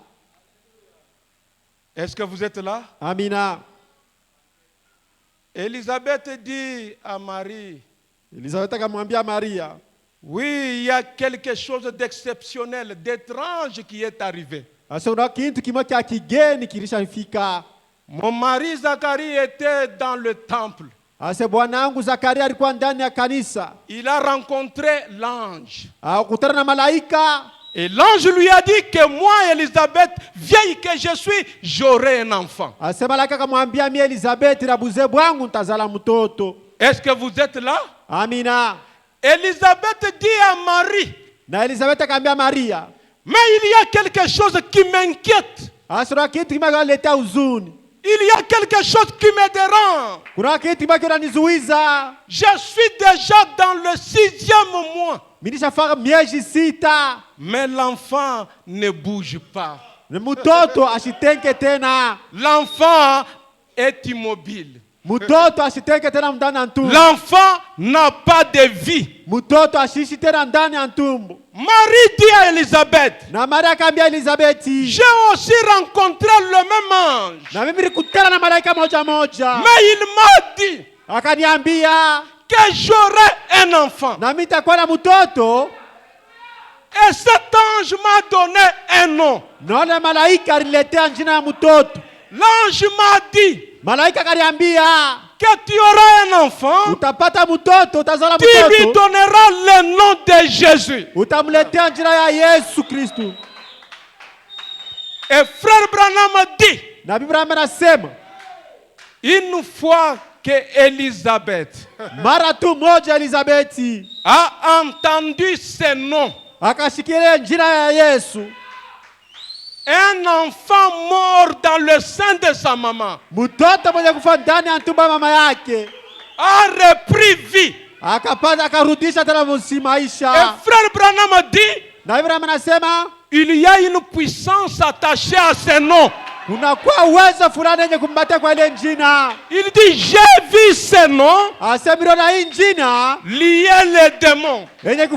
Est-ce que vous êtes là? Amina. Élisabeth dit à Marie, Elizabeth akamwambia Maria, oui, il y a quelque chose d'exceptionnel, d'étrange qui est arrivé. asema kitu kimoja cha kigeni kilishafika. Mon mari Zacharie était dans le temple. Ase bwanangu Zakaria alikuwa ndani ya kanisa. Il a rencontré l'ange. Akakutana na malaika. Et l'ange lui a dit que moi, Élisabeth, vieille que je suis, j'aurai un enfant. Ase malaika akamwambia mimi Elizabeth na buze bwangu ntazala mtoto. Est-ce que vous êtes là? Amina. Élisabeth dit à Marie, Na Elizabeth akamwambia Maria, mais il y a quelque chose qui m'inquiète. asema kitu kimaletea huzuni. Il y a quelque chose qui me dérange. Kuna kitu kinanizuiza. Je suis déjà dans le 6e mois. Nilishafanya miezi 6. Mais l'enfant ne bouge pas. Mtoto ashitenke tena. L'enfant est immobile. Mtoto ashitenke tena ndani ya tumbo. L'enfant n'a pas de vie. Mtoto ashishi tena ndani ya tumbo. Marie dit à Élisabeth, Na Maria akamwambia Elizabeth, j'ai aussi rencontré le même ange. na mimi nilikutana na malaika moja moja. Mais il m'a dit Akaniambia que j'aurai un enfant. na mimi nitakuwa na mtoto. Et cet ange m'a donné un nom. Naona malaika aliletea jina ya mtoto. L'ange m'a dit Malaika akaniambia que tu auras un enfant. utapata mtoto, utazala Tu lui mtoto. donneras le nom de Jésus. Utamletea jina ya Yesu Kristo. Et frère Branham dit, Na Biblia inasema une fois que Élisabeth mara tu moja Elizabeth a entendu ce nom, akashikilia jina ya Yesu, un enfant mort dans le sein de sa maman mtoto mwenye kufa ndani ya tumbo ya mama yake a repris vie. akapata akarudisha tena Et maisha. frère Branham dit, Na Biblia inasema il y a une puissance attachée à ce nom. kunakuwa uwezo fulani yenye kumbatia kwa ile jina. Il dit, j'ai vu ce nom Asemiro na hii jina lier les démons. yenye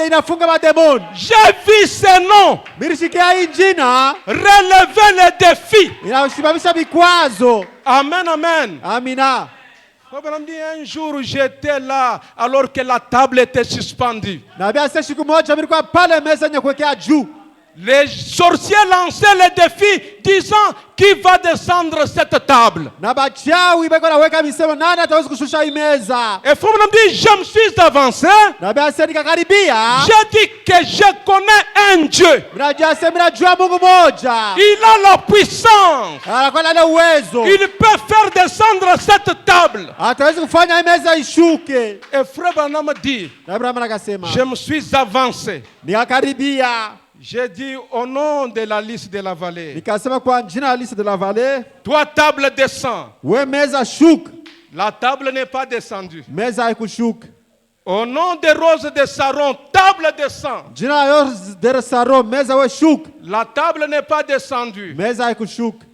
inafunga mademoni. J'ai vu ce nom Milishikia hii jina relever les défis. inasimamisha vikwazo. Amen, amen. Amina. Un jour j'étais là alors que la table était suspendue. Na bia siku moja nilikuwa pale meza yenye kuwekea juu. Les sorciers lançaient le défi disant qui va descendre cette table. Na bachawi beko na weka misemo nani ataweza kushusha hii meza. Et faut me dire, je me suis avancé. Na bia sasa nikakaribia. J'ai dit que je connais un Dieu. Mnajua sema mnajua Mungu moja. Il a la puissance. Anakuwa na uwezo. Il peut faire descendre cette table. Ataweza kufanya hii meza ishuke. Et frère Branham dit, Na Abraham akasema, je me suis avancé. nikakaribia. J'ai dit au nom de la liste de la vallée, Nikasema kwa jina la liste de la vallée, toi table descend. we meza shuka. La table n'est pas descendue. Meza haikushuka. Au nom de Rose de Saron, table descend. Jina la Rose de Saron, meza we shuka. La table n'est pas descendue. Meza haikushuka.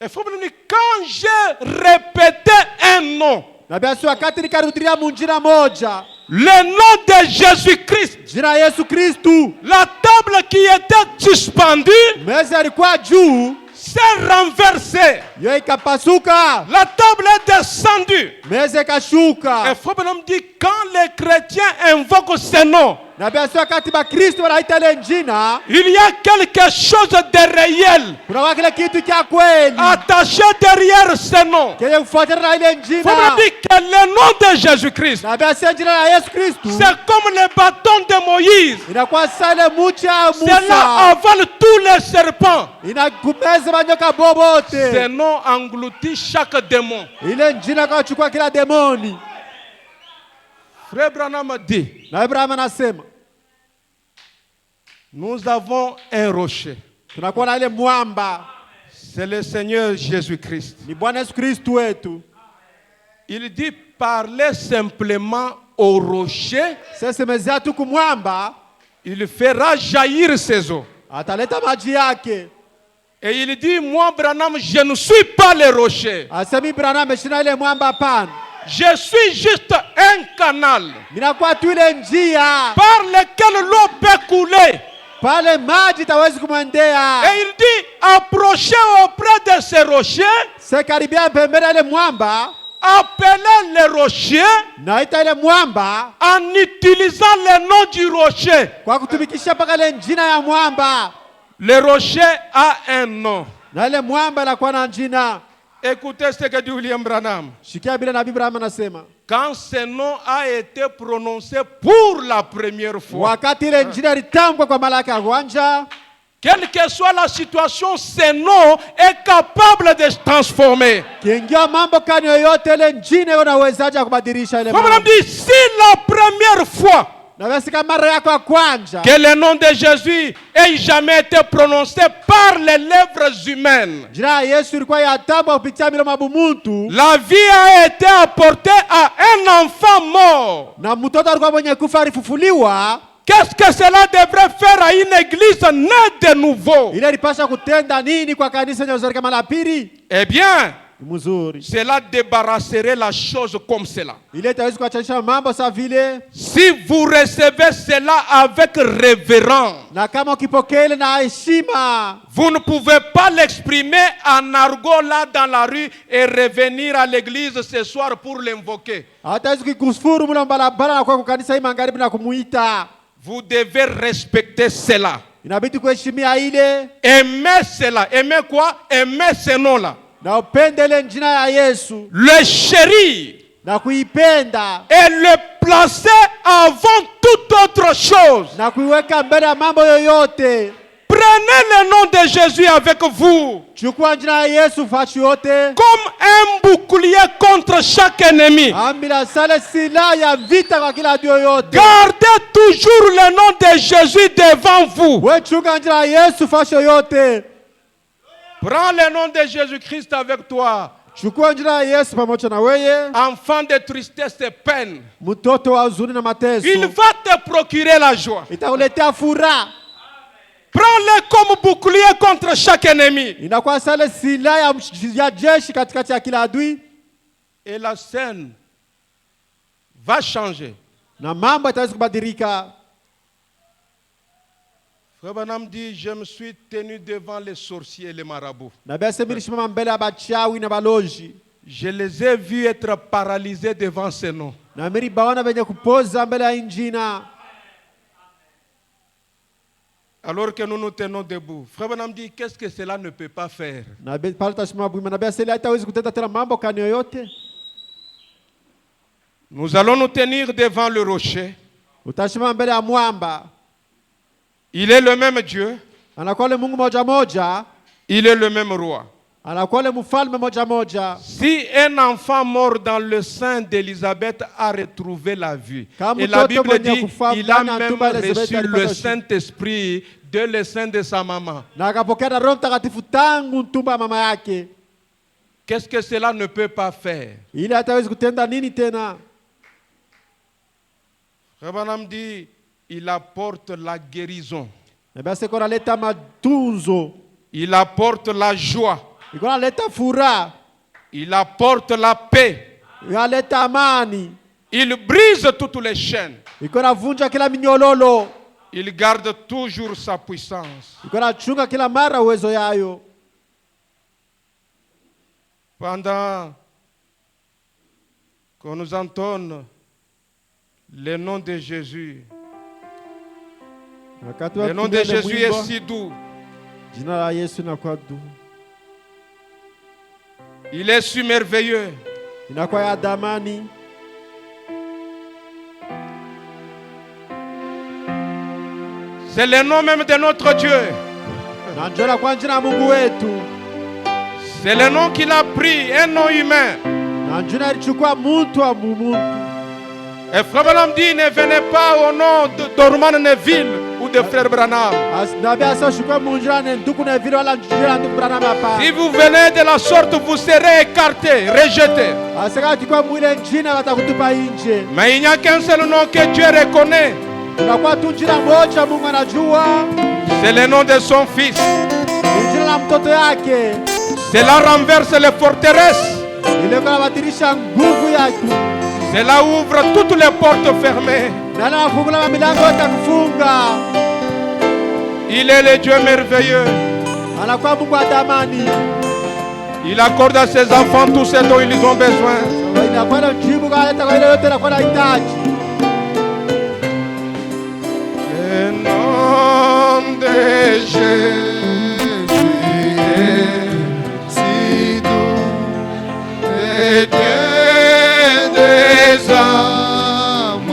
Il faut me dire, quand j'ai répété un nom, Na basi wakati nikarudia munjina moja, le nom de Jésus-Christ, jina Yesu Kristu, la table qui était suspendue meza ilikuwa juu, s'est renversée. yo ikapasuka. La table est descendue. Meza ikashuka. Il faut me dire, quand les chrétiens invoquent ce nom, Na basi wakati ba Kristo wanaita ile jina, il y a quelque chose de réel kuna kile kitu cha kweli attaché derrière ce nom. kenye kufuatana na ile Il faut me jina. dire que le nom de Jésus-Christ, Na basi jina la Yesu Kristu c'est comme le bâton de Moïse. inakuwa sale mucha ya Cela Musa, avale tous les serpents. inakumeza manyoka Ce bobote. nom engloutit chaque démon. Ile jina kachukua kila demoni. Frère Branham dit, Na Abraham anasema nous avons un rocher. tunakuwa na ile mwamba, C'est le Seigneur Jésus-Christ. ni Bwana Yesu Kristu wetu. Il dit, parlez simplement au rocher, Sasa mezea tu kumwamba, il fera jaillir ses eaux. ataleta maji yake. Et il dit, moi Branham, je ne suis pas le rocher. Asemi Branham ameshina ile mwamba, hapana. Je suis juste un canal Minakuwa tu ile njia par lequel l'eau peut couler. pale maji tawezi kumwendea. Et il dit, approchez auprès de ce rocher Se karibia pembeni ile mwamba, appeler le rocher naita ile mwamba en utilisant le nom du rocher. kwa kutumikisha mpaka ile jina ya mwamba. Le rocher a un nom. Na ile mwamba inakuwa na jina. Écoutez ce que dit William Branham. Shikia bila nabii Branham anasema. Quand ce nom a été prononcé pour la première fois. Wakati ile jina litambwa kwa mara ya kwanza. Quelle que soit la situation, ce nom est capable de se transformer. Kiingia mambo kani yoyote ile jina unawezaje kubadilisha ile mambo. Comme on dit, si la première fois que le nom de Jésus ait jamais été prononcé par les lèvres humaines, la vie a été apportée à un enfant mort. Qu'est-ce que cela devrait faire à une église née de nouveau? Eh bien, cela débarrasserait la chose comme cela. Si vous recevez cela avec révérence, vous ne pouvez pas l'exprimer en argot là dans la rue et revenir à l'église ce soir pour l'invoquer. Vous devez respecter cela. Aimer cela. Aimer quoi? Aimer ce nom-là. Le chérir et le placer avant toute autre chose. Prenez le nom de Jésus avec vous comme un bouclier contre chaque ennemi. Gardez toujours le nom de Jésus devant vous. Prends le nom de Jésus-Christ avec toi. Enfant de tristesse et peine, il va te procurer la joie. Prends-le comme bouclier contre chaque ennemi. Et la scène va changer. Frère Branham dit, je me suis tenu devant les sorciers et les marabouts. Je les ai vus être paralysés devant ces noms. Alors que nous nous tenons debout. Frère Branham dit, qu'est-ce que cela ne peut pas faire? Nous allons nous tenir devant le rocher. Il est le même Dieu. Il est le même roi. Si un enfant mort dans le sein d'Élisabeth a retrouvé la vue, et la Bible dit il a même reçu le Saint-Esprit de le sein de sa maman. Qu'est-ce que cela ne peut pas faire? Frère Branham dit il apporte la guérison. Il apporte la joie. Il apporte la paix. Il brise toutes les chaînes. Il garde toujours sa puissance. Pendant qu'on nous entonne le nom de Jésus, le nom de Jésus est si doux. Il est si merveilleux. C'est le nom même de notre Dieu. C'est le nom qu'il a pris, un nom humain. Et Frère Branham dit, ne venez pas au nom de Dorman Neville ou de Frère Branham. Si vous venez de la sorte, vous serez écartés, rejetés. Mais il n'y a qu'un seul nom que Dieu reconnaît. C'est le nom de son Fils. Cela renverse les forteresses. Cela ouvre toutes les portes fermées. Il est le Dieu merveilleux. Il accorde à ses enfants tout ce dont ils ont besoin. inakuwa na jibu hata kwa ile yote inakuwa nahitaji. Le nom de Jésus est si doux, et Dieu des âmes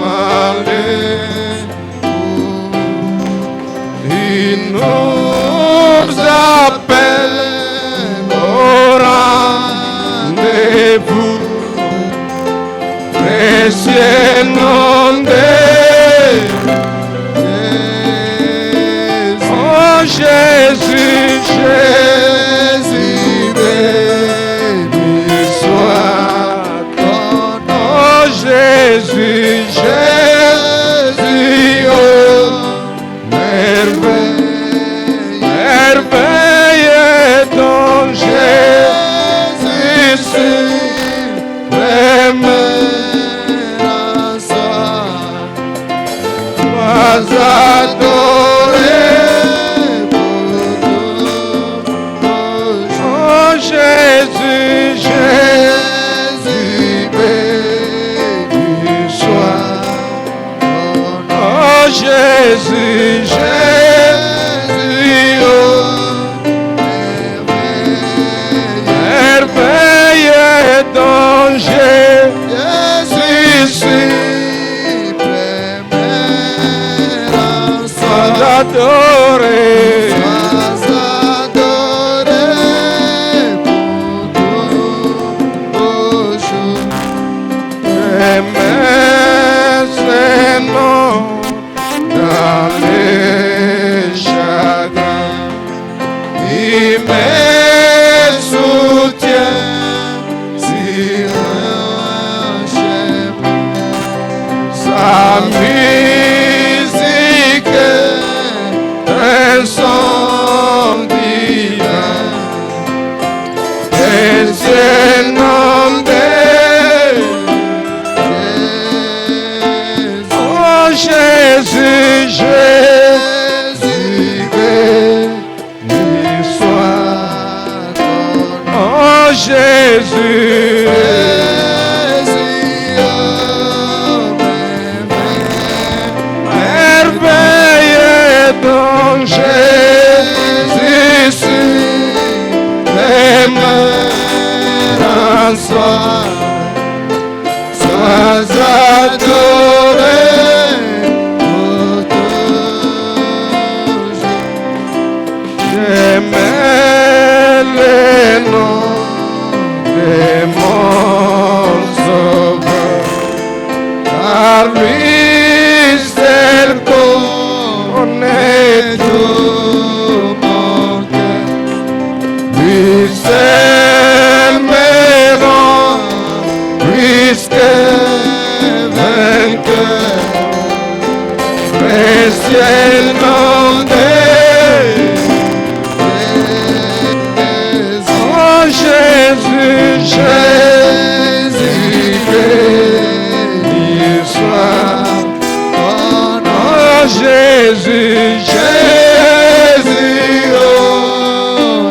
il nous appelle au rendez-vous, précieux nom de Jésus, Jésus, béni soit ton nom, Jésus, Jésus, oh, merveille, merveille ton Jésus, révérence, pas adoré. Jésus, Jésus, béni soit ton nom. Jésus, Jésus, oh, merveille ton Jésus, sois adoré. Dans les chagrins, il me soutient sur un chemin. Sa musique est un son divin, et c'est nom de Jésus, Jésus, béni soit ton nom. Oh Jésus, Jésus, oh, merveille ton Jésus, révérence sois adoré. J'aimais les noms de mon sauveur, car lui seul connaît tout mon cœur, lui seul me rend puisque vainqueur, précieux nom de Jésus, Jésus, béni soit ton nom. Jésus, Jésus, oh,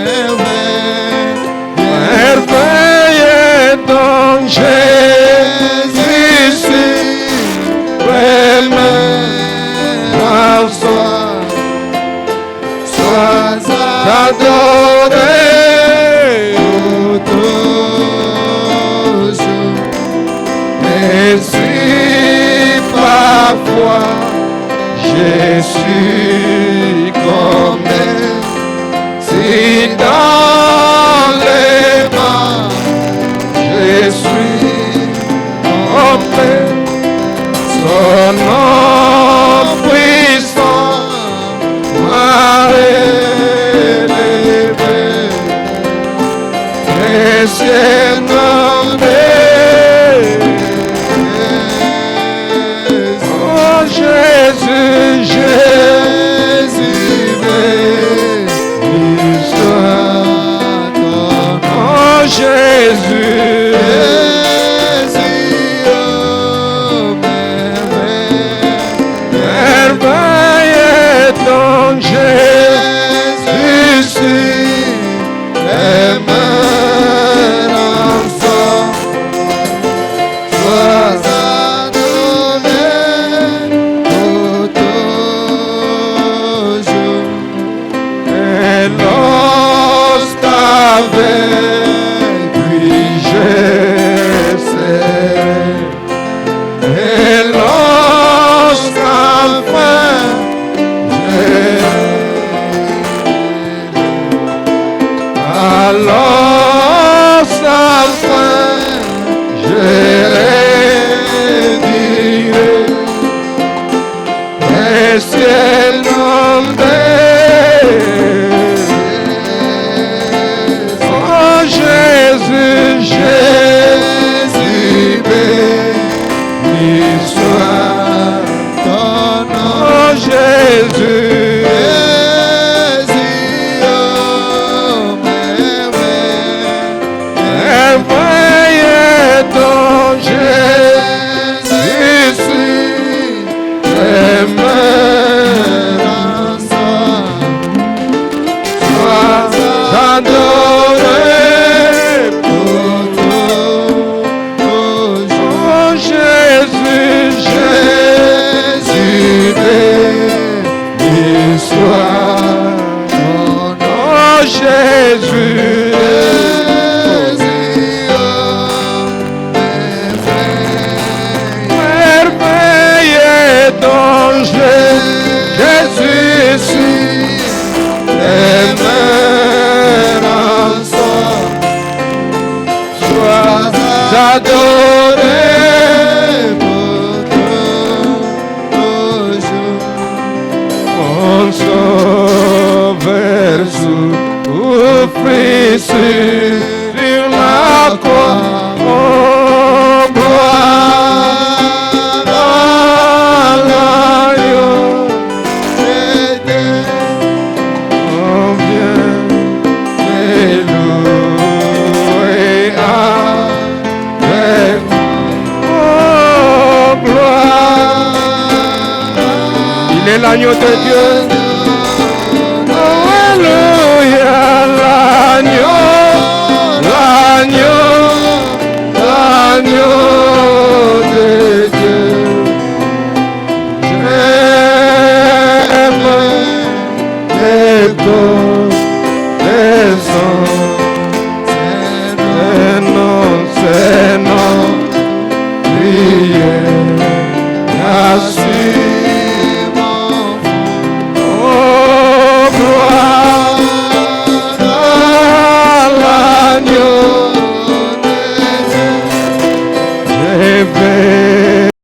merveille, merveille ton Jésus, révérence sois adoré. Et si parfois je suis comme si dans les mains je suis tombé, son nom puissant m'a élevé, précieux nom de Jésus, Jésus, béni soit ton nom. Jésus, Jésus, oh, merveille ton Jésus, révérence Il est l'agneau de Dieu. Alléluia, l'agneau, l'agneau, l'agneau de Dieu. J'aime les corps, les sang.